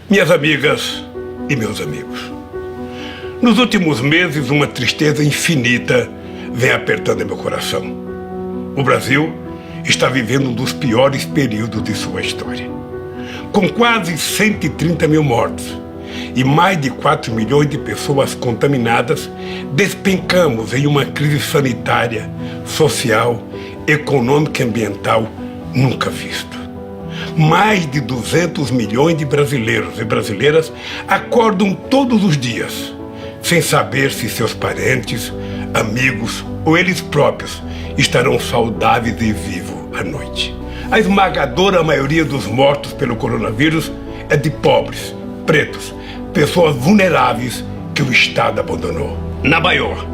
Minhas amigas e meus amigos, nos últimos meses uma tristeza infinita vem apertando meu coração. O Brasil está vivendo um dos piores períodos de sua história. Com quase 130 mil mortos e mais de 4 milhões de pessoas contaminadas, despencamos em uma crise sanitária, social, econômica e ambiental nunca vista. Mais de 200 milhões de brasileiros e brasileiras acordam todos os dias, sem saber se seus parentes, amigos ou eles próprios estarão saudáveis e vivos à noite. A esmagadora maioria dos mortos pelo coronavírus é de pobres, pretos, pessoas vulneráveis que o Estado abandonou. Na maior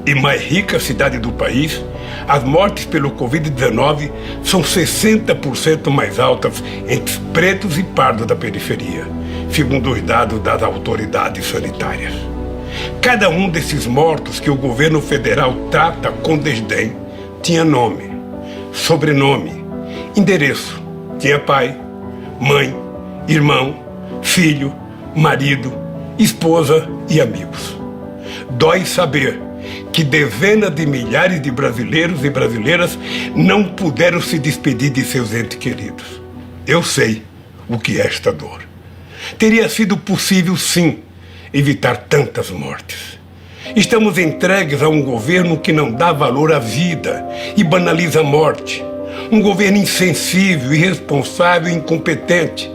e mais rica cidade do país, as mortes pelo Covid-19 são 60% mais altas entre pretos e pardos da periferia, segundo os dados das autoridades sanitárias. Cada um desses mortos que o governo federal trata com desdém tinha nome, sobrenome, endereço, tinha pai, mãe, irmão, filho, marido, esposa e amigos. Dói saber que dezenas de milhares de brasileiros e brasileiras não puderam se despedir de seus entes queridos. Eu sei o que é esta dor. Teria sido possível, sim, evitar tantas mortes. Estamos entregues a um governo que não dá valor à vida e banaliza a morte. Um governo insensível, irresponsável e incompetente,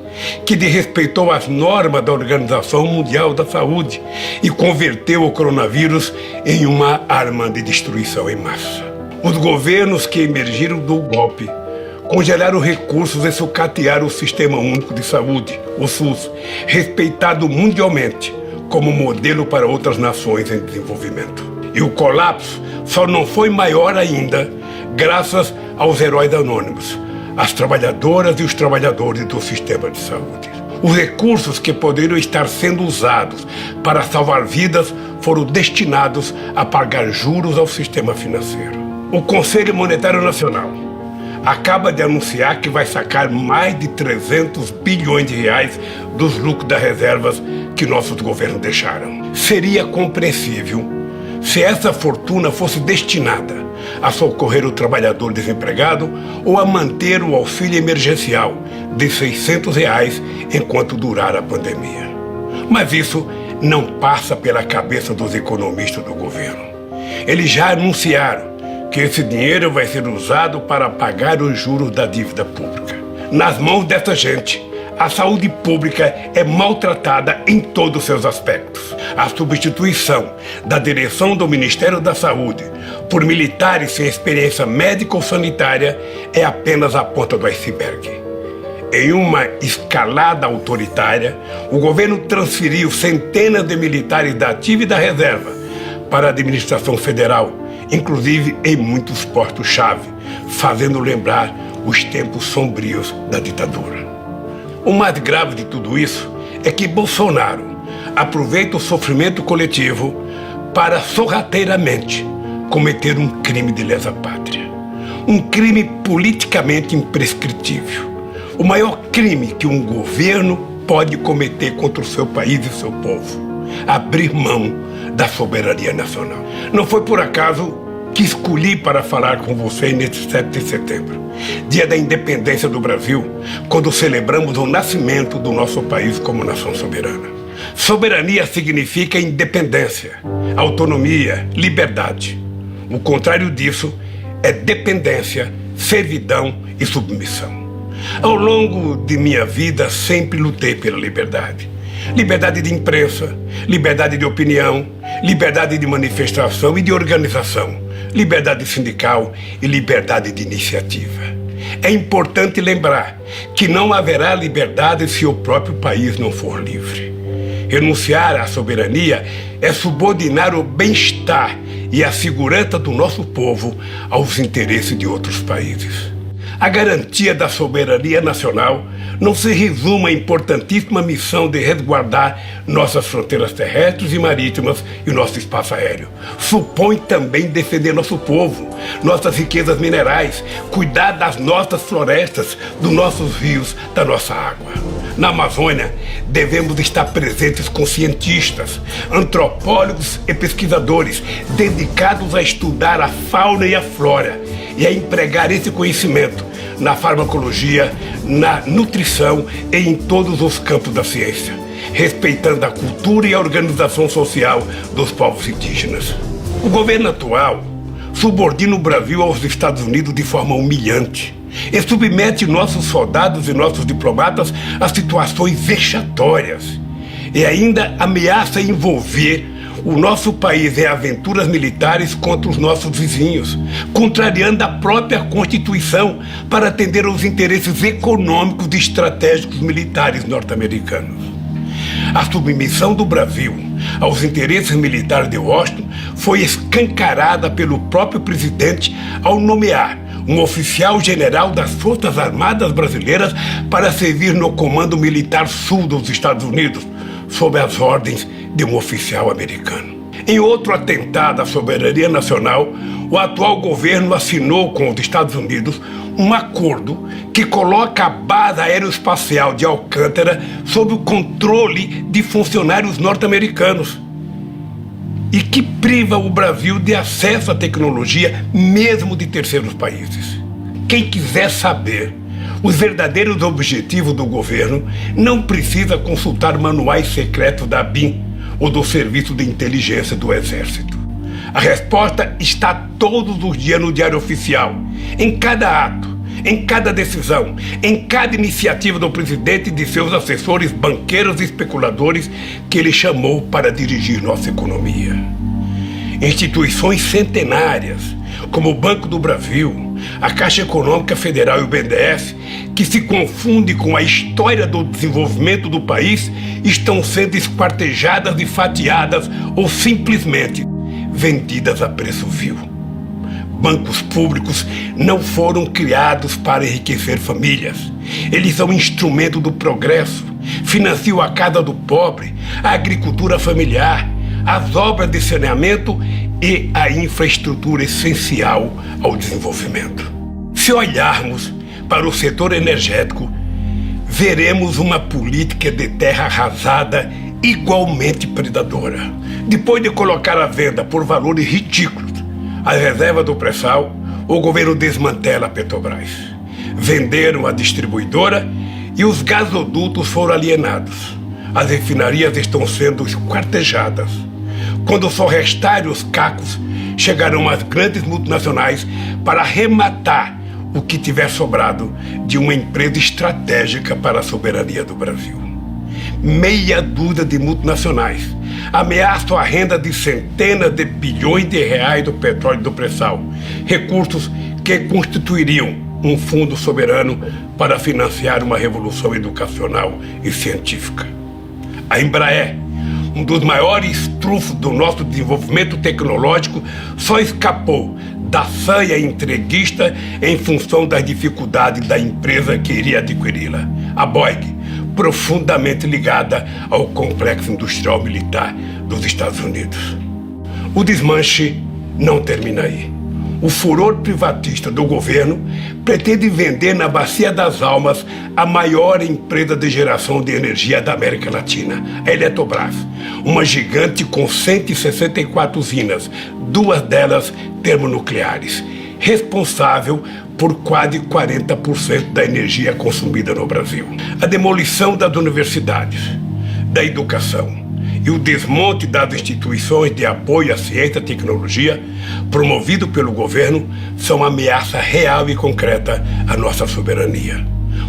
que desrespeitou as normas da Organização Mundial da Saúde e converteu o coronavírus em uma arma de destruição em massa. Os governos que emergiram do golpe congelaram recursos e sucatearam o Sistema Único de Saúde, o SUS, respeitado mundialmente como modelo para outras nações em desenvolvimento. E o colapso só não foi maior ainda graças aos heróis anônimos, as trabalhadoras e os trabalhadores do sistema de saúde. Os recursos que poderiam estar sendo usados para salvar vidas foram destinados a pagar juros ao sistema financeiro. O Conselho Monetário Nacional acaba de anunciar que vai sacar mais de 300 bilhões de reais dos lucros das reservas que nossos governos deixaram. Seria compreensível se essa fortuna fosse destinada a socorrer o trabalhador desempregado ou a manter o auxílio emergencial de R$600 enquanto durar a pandemia. Mas isso não passa pela cabeça dos economistas do governo. Eles já anunciaram que esse dinheiro vai ser usado para pagar os juros da dívida pública. Nas mãos dessa gente, a saúde pública é maltratada em todos os seus aspectos. A substituição da direção do Ministério da Saúde por militares sem experiência médica ou sanitária é apenas a ponta do iceberg. Em uma escalada autoritária, o governo transferiu centenas de militares da ativa e da reserva para a administração federal, inclusive em muitos postos-chave, fazendo lembrar os tempos sombrios da ditadura. O mais grave de tudo isso é que Bolsonaro aproveita o sofrimento coletivo para sorrateiramente cometer um crime de lesa pátria. Um crime politicamente imprescritível. O maior crime que um governo pode cometer contra o seu país e seu povo. Abrir mão da soberania nacional. Não foi por acaso que escolhi para falar com você neste 7 de setembro, dia da independência do Brasil, quando celebramos o nascimento do nosso país como nação soberana. Soberania significa independência, autonomia, liberdade. O contrário disso é dependência, servidão e submissão. Ao longo de minha vida, sempre lutei pela liberdade. Liberdade de imprensa, liberdade de opinião, liberdade de manifestação e de organização, liberdade sindical e liberdade de iniciativa. É importante lembrar que não haverá liberdade se o próprio país não for livre. Renunciar à soberania é subordinar o bem-estar e a segurança do nosso povo aos interesses de outros países. A garantia da soberania nacional não se resume à importantíssima missão de resguardar nossas fronteiras terrestres e marítimas e nosso espaço aéreo. Supõe também defender nosso povo, nossas riquezas minerais, cuidar das nossas florestas, dos nossos rios, da nossa água. Na Amazônia, devemos estar presentes com cientistas, antropólogos e pesquisadores dedicados a estudar a fauna e a flora e a empregar esse conhecimento na farmacologia, na nutrição e em todos os campos da ciência, respeitando a cultura e a organização social dos povos indígenas. O governo atual subordina o Brasil aos Estados Unidos de forma humilhante e submete nossos soldados e nossos diplomatas a situações vexatórias e ainda ameaça envolver o nosso país em aventuras militares contra os nossos vizinhos, contrariando a própria Constituição para atender aos interesses econômicos e estratégicos militares norte-americanos. A submissão do Brasil aos interesses militares de Washington foi escancarada pelo próprio presidente ao nomear um oficial general das Forças Armadas Brasileiras para servir no Comando Militar Sul dos Estados Unidos, sob as ordens de um oficial americano. Em outro atentado à soberania nacional, o atual governo assinou com os Estados Unidos um acordo que coloca a base aeroespacial de Alcântara sob o controle de funcionários norte-americanos e que priva o Brasil de acesso à tecnologia mesmo de terceiros países. Quem quiser saber os verdadeiros objetivos do governo não precisa consultar manuais secretos da ABIN ou do Serviço de Inteligência do Exército. A resposta está todos os dias no Diário Oficial, em cada ato, em cada decisão, em cada iniciativa do presidente e de seus assessores, banqueiros e especuladores que ele chamou para dirigir nossa economia. Instituições centenárias, como o Banco do Brasil, a Caixa Econômica Federal e o BNDES, que se confundem com a história do desenvolvimento do país, estão sendo esquartejadas e fatiadas ou simplesmente vendidas a preço vil. Bancos públicos não foram criados para enriquecer famílias. Eles são instrumento do progresso, financiam a casa do pobre, a agricultura familiar, as obras de saneamento e a infraestrutura essencial ao desenvolvimento. Se olharmos para o setor energético, veremos uma política de terra arrasada igualmente predadora. Depois de colocar à venda por valores ridículos as reservas do pré-sal, o governo desmantela a Petrobras. Venderam a distribuidora e os gasodutos foram alienados. As refinarias estão sendo esquartejadas. Quando só restarem os cacos, chegarão as grandes multinacionais para arrematar o que tiver sobrado de uma empresa estratégica para a soberania do Brasil. Meia dúzia de multinacionais ameaçam a renda de centenas de bilhões de reais do petróleo e do pré-sal, recursos que constituiriam um fundo soberano para financiar uma revolução educacional e científica. A Embraer, um dos maiores trunfos do nosso desenvolvimento tecnológico, só escapou da sanha entreguista em função das dificuldades da empresa que iria adquiri-la, a Boeing, profundamente ligada ao complexo industrial militar dos Estados Unidos. O desmanche não termina aí. O furor privatista do governo pretende vender na Bacia das Almas a maior empresa de geração de energia da América Latina, a Eletrobras, uma gigante com 164 usinas, 2 delas termonucleares, responsável por quase 40% da energia consumida no Brasil. A demolição das universidades, da educação e o desmonte das instituições de apoio à ciência e tecnologia, promovido pelo governo, são ameaça real e concreta à nossa soberania.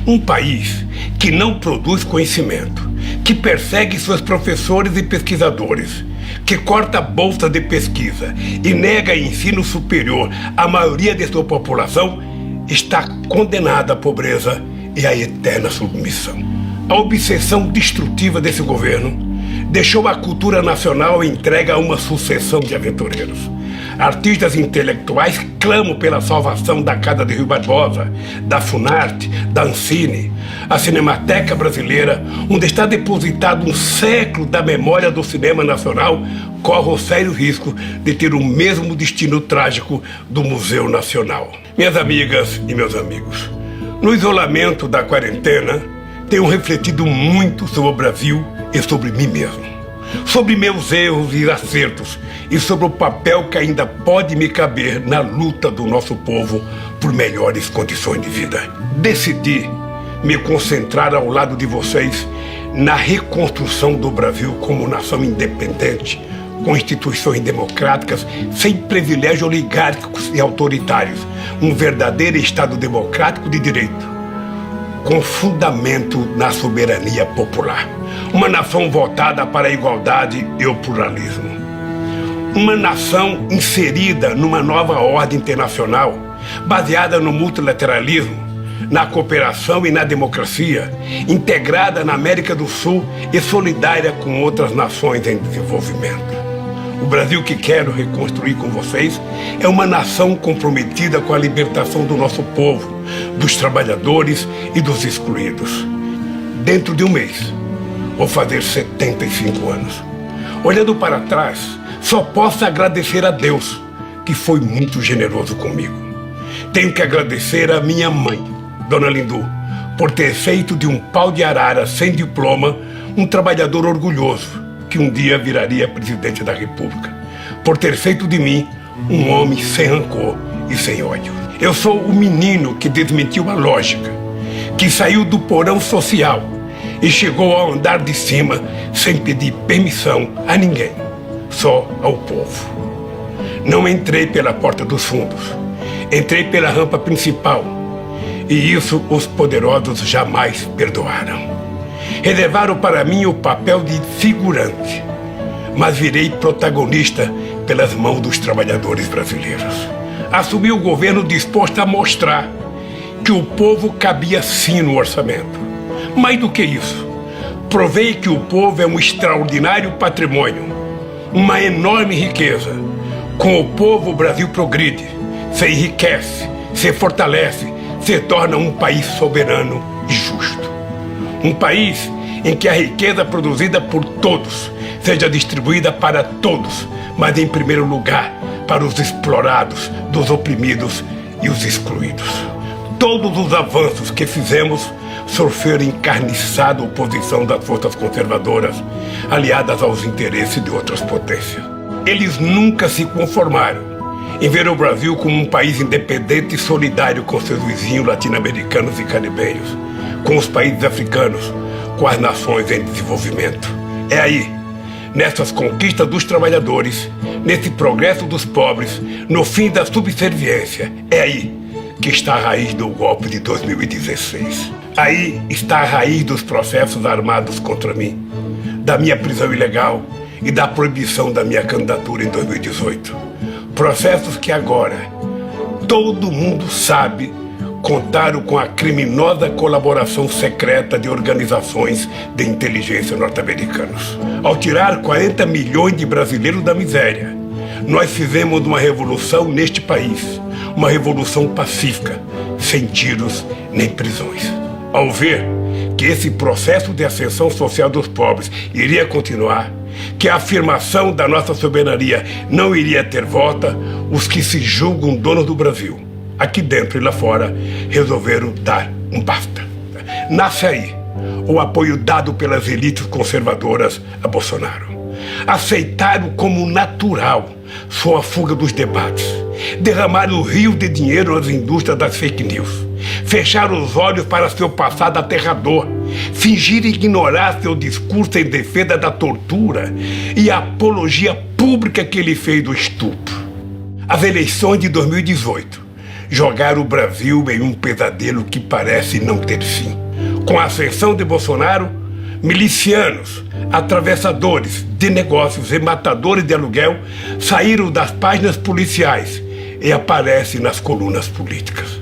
Um país que não produz conhecimento, que persegue seus professores e pesquisadores, que corta a bolsa de pesquisa e nega ensino superior à maioria de sua população, está condenada à pobreza e à eterna submissão. A obsessão destrutiva desse governo deixou a cultura nacional entregue a uma sucessão de aventureiros. Artistas intelectuais clamam pela salvação da Casa de Rui Barbosa, da Funarte, da Ancine. A Cinemateca Brasileira, onde está depositado um século da memória do cinema nacional, corre o sério risco de ter o mesmo destino trágico do Museu Nacional. Minhas amigas e meus amigos, no isolamento da quarentena, tenho refletido muito sobre o Brasil e sobre mim mesmo, sobre meus erros e acertos e sobre o papel que ainda pode me caber na luta do nosso povo por melhores condições de vida. Decidi me concentrar ao lado de vocês na reconstrução do Brasil como nação independente, com instituições democráticas, sem privilégios oligárquicos e autoritários, um verdadeiro Estado democrático de direito, com fundamento na soberania popular. Uma nação votada para a igualdade e o pluralismo. Uma nação inserida numa nova ordem internacional, baseada no multilateralismo, na cooperação e na democracia, integrada na América do Sul e solidária com outras nações em desenvolvimento. O Brasil que quero reconstruir com vocês é uma nação comprometida com a libertação do nosso povo, dos trabalhadores e dos excluídos. Dentro de um mês, vou fazer 75 anos. Olhando para trás, só posso agradecer a Deus, que foi muito generoso comigo. Tenho que agradecer a minha mãe, Dona Lindu, por ter feito de um pau de arara sem diploma um trabalhador orgulhoso, que um dia viraria presidente da República, por ter feito de mim um homem sem rancor e sem ódio. Eu sou o menino que desmentiu a lógica, que saiu do porão social e chegou ao andar de cima sem pedir permissão a ninguém, só ao povo. Não entrei pela porta dos fundos, entrei pela rampa principal, e isso os poderosos jamais perdoaram. Reservaram para mim o papel de figurante, mas virei protagonista pelas mãos dos trabalhadores brasileiros. Assumi o governo disposto a mostrar que o povo cabia sim no orçamento. Mais do que isso, provei que o povo é um extraordinário patrimônio, uma enorme riqueza. Com o povo, o Brasil progride, se enriquece, se fortalece, se torna um país soberano e justo. Um país em que a riqueza produzida por todos seja distribuída para todos, mas em primeiro lugar para os explorados, dos oprimidos e os excluídos. Todos os avanços que fizemos sofreram encarniçada oposição das forças conservadoras, aliadas aos interesses de outras potências. Eles nunca se conformaram em ver o Brasil como um país independente e solidário com seus vizinhos latino-americanos e caribenhos, com os países africanos, com as nações em desenvolvimento. É aí, nessas conquistas dos trabalhadores, nesse progresso dos pobres, no fim da subserviência, é aí que está a raiz do golpe de 2016. Aí está a raiz dos processos armados contra mim, da minha prisão ilegal e da proibição da minha candidatura em 2018. Processos que agora todo mundo sabe contaram com a criminosa colaboração secreta de organizações de inteligência norte-americanos. Ao tirar 40 milhões de brasileiros da miséria, nós fizemos uma revolução neste país, uma revolução pacífica, sem tiros nem prisões. Ao ver que esse processo de ascensão social dos pobres iria continuar, que a afirmação da nossa soberania não iria ter volta, os que se julgam donos do Brasil, aqui dentro e lá fora, resolveram dar um basta. Nasce aí o apoio dado pelas elites conservadoras a Bolsonaro. Aceitaram como natural sua fuga dos debates, derramaram o rio de dinheiro nas indústrias das fake news, fecharam os olhos para seu passado aterrador, fingiram ignorar seu discurso em defesa da tortura e a apologia pública que ele fez do estupro. As eleições de 2018 jogaram o Brasil em um pesadelo que parece não ter fim. Com a ascensão de Bolsonaro, milicianos, atravessadores de negócios e matadores de aluguel saíram das páginas policiais e aparecem nas colunas políticas.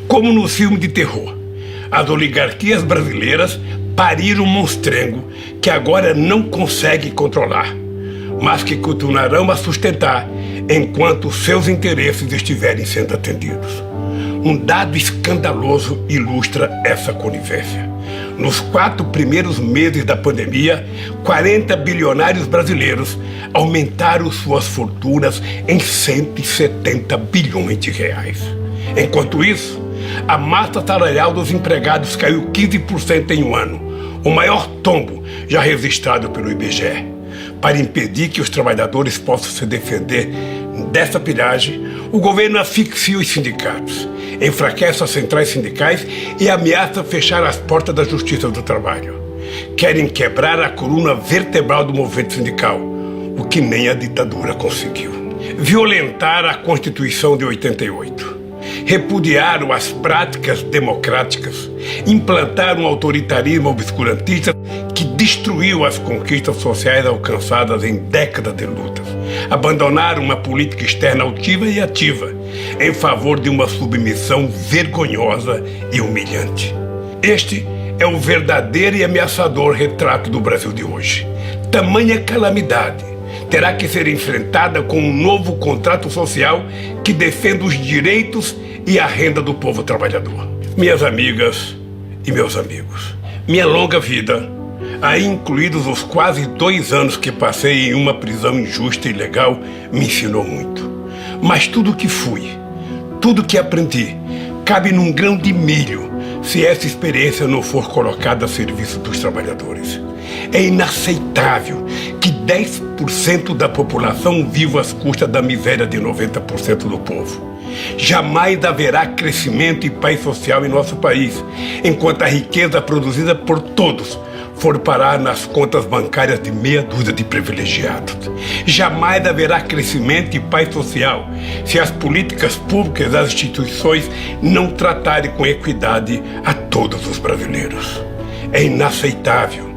Como no filme de terror, as oligarquias brasileiras pariram um monstrengo que agora não consegue controlar. mas que continuarão a sustentar enquanto seus interesses estiverem sendo atendidos. Um dado escandaloso ilustra essa conivência. Nos 4 primeiros meses da pandemia, 40 bilionários brasileiros aumentaram suas fortunas em 170 bilhões de reais. Enquanto isso, a massa salarial dos empregados caiu 15% em um ano, o maior tombo já registrado pelo IBGE. Para impedir que os trabalhadores possam se defender dessa pilhagem, o governo asfixia os sindicatos, enfraquece as centrais sindicais e ameaça fechar as portas da Justiça do Trabalho. Querem quebrar a coluna vertebral do movimento sindical, o que nem a ditadura conseguiu. Violentar a Constituição de 88. Repudiaram as práticas democráticas, implantaram um autoritarismo obscurantista que destruiu as conquistas sociais alcançadas em décadas de lutas. Abandonaram uma política externa altiva e ativa, em favor de uma submissão vergonhosa e humilhante. Este é o verdadeiro e ameaçador retrato do Brasil de hoje. Tamanha calamidade terá que ser enfrentada com um novo contrato social que defenda os direitos e a renda do povo trabalhador. Minhas amigas e meus amigos, minha longa vida, aí incluídos os quase 2 anos que passei em uma prisão injusta e ilegal, me ensinou muito. Mas tudo que fui, tudo que aprendi, cabe num grão de milho se essa experiência não for colocada a serviço dos trabalhadores. É inaceitável que 10% da população viva às custas da miséria de 90% do povo. Jamais haverá crescimento e paz social em nosso país, enquanto a riqueza produzida por todos for parar nas contas bancárias de meia dúzia de privilegiados. Jamais haverá crescimento e paz social se as políticas públicas e as instituições não tratarem com equidade a todos os brasileiros. É inaceitável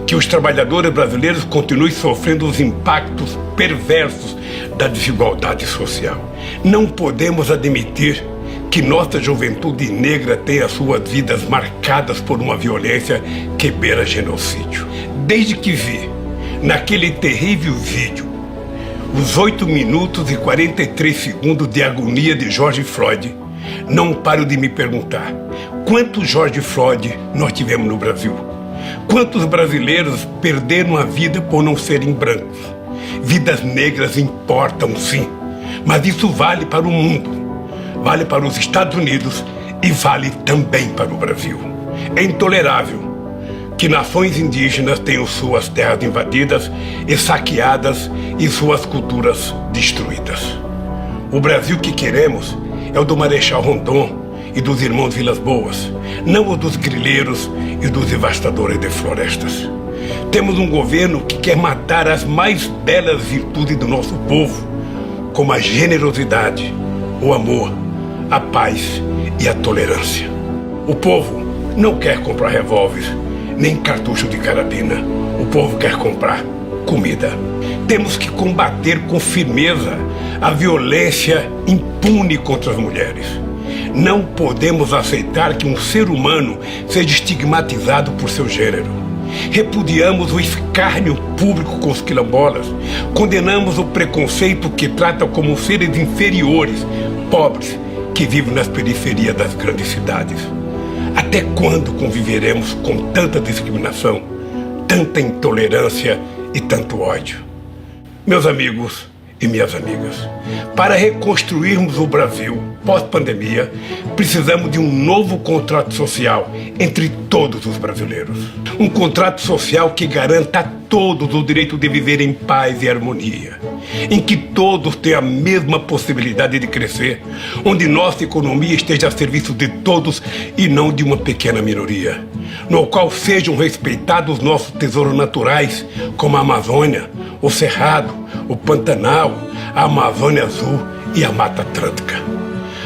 que os trabalhadores brasileiros continuem sofrendo os impactos perversos da desigualdade social. Não podemos admitir que nossa juventude negra tenha suas vidas marcadas por uma violência que beira genocídio. Desde que vi, naquele terrível vídeo, os 8 minutos e 43 segundos de agonia de George Floyd, não paro de me perguntar: quantos George Floyd nós tivemos no Brasil? Quantos brasileiros perderam a vida por não serem brancos? Vidas negras importam, sim, mas isso vale para o mundo. Vale para os Estados Unidos e vale também para o Brasil. É intolerável que nações indígenas tenham suas terras invadidas e saqueadas e suas culturas destruídas. O Brasil que queremos é o do Marechal Rondon e dos irmãos Vilas Boas, não o dos grileiros e dos devastadores de florestas. Temos um governo que quer matar as mais belas virtudes do nosso povo, como a generosidade, o amor, a paz e a tolerância. O povo não quer comprar revólveres, nem cartucho de carabina. O povo quer comprar comida. Temos que combater com firmeza a violência impune contra as mulheres. Não podemos aceitar que um ser humano seja estigmatizado por seu gênero. Repudiamos o escárnio público com os quilombolas. Condenamos o preconceito que trata como seres inferiores, pobres, que vivem nas periferias das grandes cidades. Até quando conviveremos com tanta discriminação, tanta intolerância e tanto ódio? Meus amigos e minhas amigas, para reconstruirmos o Brasil pós-pandemia, precisamos de um novo contrato social entre todos os brasileiros. Um contrato social que garanta a todos o direito de viver em paz e harmonia, em que todos tenham a mesma possibilidade de crescer, onde nossa economia esteja a serviço de todos e não de uma pequena minoria, no qual sejam respeitados nossos tesouros naturais, como a Amazônia, o Cerrado, o Pantanal, a Amazônia Azul e a Mata Atlântica.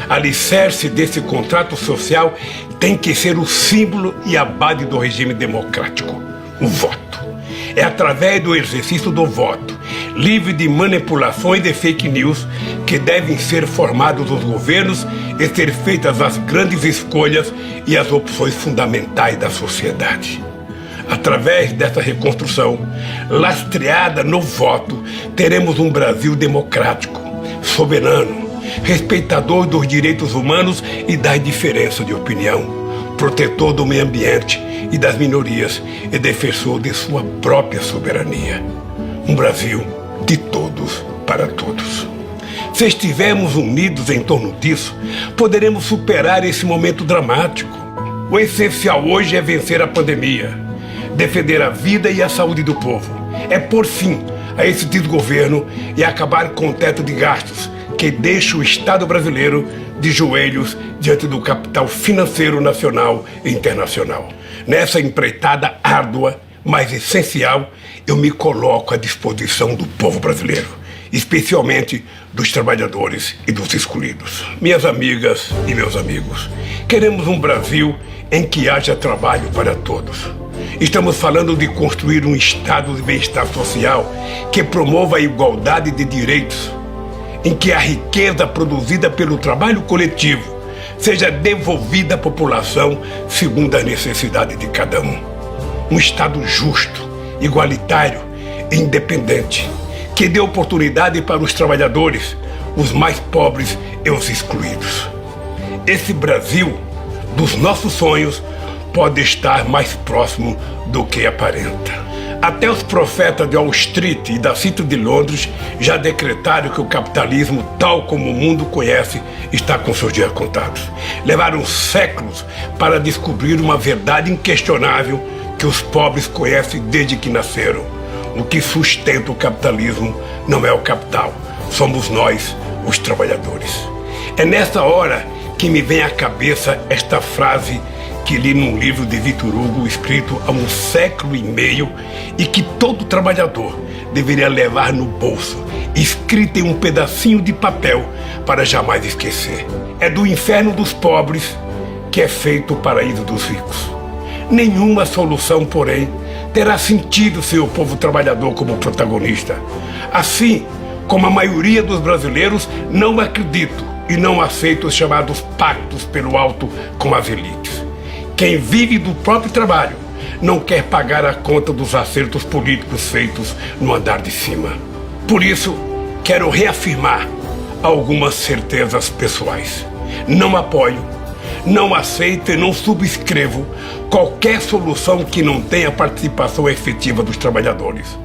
Alicerce desse contrato social tem que ser o símbolo e a base do regime democrático, o voto. É através do exercício do voto, livre de manipulações e fake news, que devem ser formados os governos e ser feitas as grandes escolhas e as opções fundamentais da sociedade. Através dessa reconstrução, lastreada no voto, teremos um Brasil democrático, soberano, respeitador dos direitos humanos e das diferenças de opinião, protetor do meio ambiente e das minorias e defensor de sua própria soberania. Um Brasil de todos para todos. Se estivermos unidos em torno disso, poderemos superar esse momento dramático. O essencial hoje é vencer a pandemia, defender a vida e a saúde do povo. É pôr fim a esse desgoverno e acabar com o teto de gastos que deixa o Estado brasileiro de joelhos diante do capital financeiro nacional e internacional. Nessa empreitada árdua, mas essencial, eu me coloco à disposição do povo brasileiro, especialmente dos trabalhadores e dos excluídos. Minhas amigas e meus amigos, queremos um Brasil em que haja trabalho para todos. Estamos falando de construir um estado de bem-estar social que promova a igualdade de direitos, em que a riqueza produzida pelo trabalho coletivo seja devolvida à população segundo a necessidade de cada um. Um Estado justo, igualitário e independente, que dê oportunidade para os trabalhadores, os mais pobres e os excluídos. Esse Brasil dos nossos sonhos pode estar mais próximo do que aparenta. Até os profetas de Wall Street e da City de Londres já decretaram que o capitalismo, tal como o mundo conhece, está com seus dias contados. Levaram séculos para descobrir uma verdade inquestionável que os pobres conhecem desde que nasceram. O que sustenta o capitalismo não é o capital, somos nós, os trabalhadores. É nessa hora que me vem à cabeça esta frase que li num livro de Victor Hugo, escrito há 1 século e meio, e que todo trabalhador deveria levar no bolso, escrita em um pedacinho de papel para jamais esquecer. É do inferno dos pobres que é feito o paraíso dos ricos. Nenhuma solução, porém, terá sentido sem o povo trabalhador como protagonista. Assim como a maioria dos brasileiros não acredito e não aceito os chamados pactos pelo alto com as elites. Quem vive do próprio trabalho não quer pagar a conta dos acertos políticos feitos no andar de cima. Por isso, quero reafirmar algumas certezas pessoais. Não apoio, não aceito e não subscrevo qualquer solução que não tenha participação efetiva dos trabalhadores.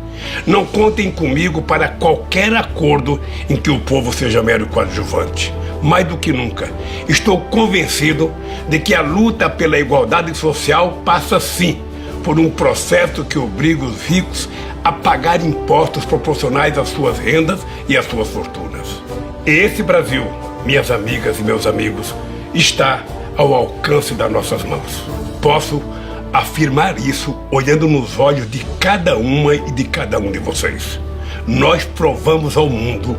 Não contem comigo para qualquer acordo em que o povo seja mero coadjuvante. Mais do que nunca, estou convencido de que a luta pela igualdade social passa sim por um processo que obriga os ricos a pagar impostos proporcionais às suas rendas e às suas fortunas. E esse Brasil, minhas amigas e meus amigos, está ao alcance das nossas mãos. Posso afirmar isso olhando nos olhos de cada uma e de cada um de vocês. Nós provamos ao mundo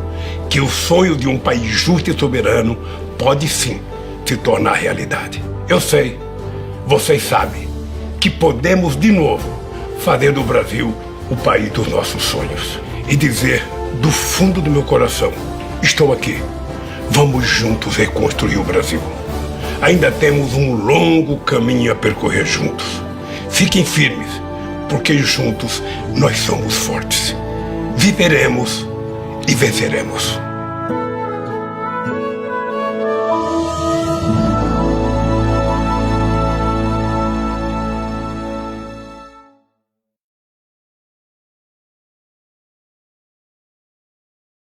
que o sonho de um país justo e soberano pode sim se tornar realidade. Eu sei, vocês sabem, que podemos de novo fazer do Brasil o país dos nossos sonhos. E dizer do fundo do meu coração, estou aqui, vamos juntos reconstruir o Brasil. Ainda temos um longo caminho a percorrer juntos. Fiquem firmes, porque juntos nós somos fortes. Viveremos e venceremos.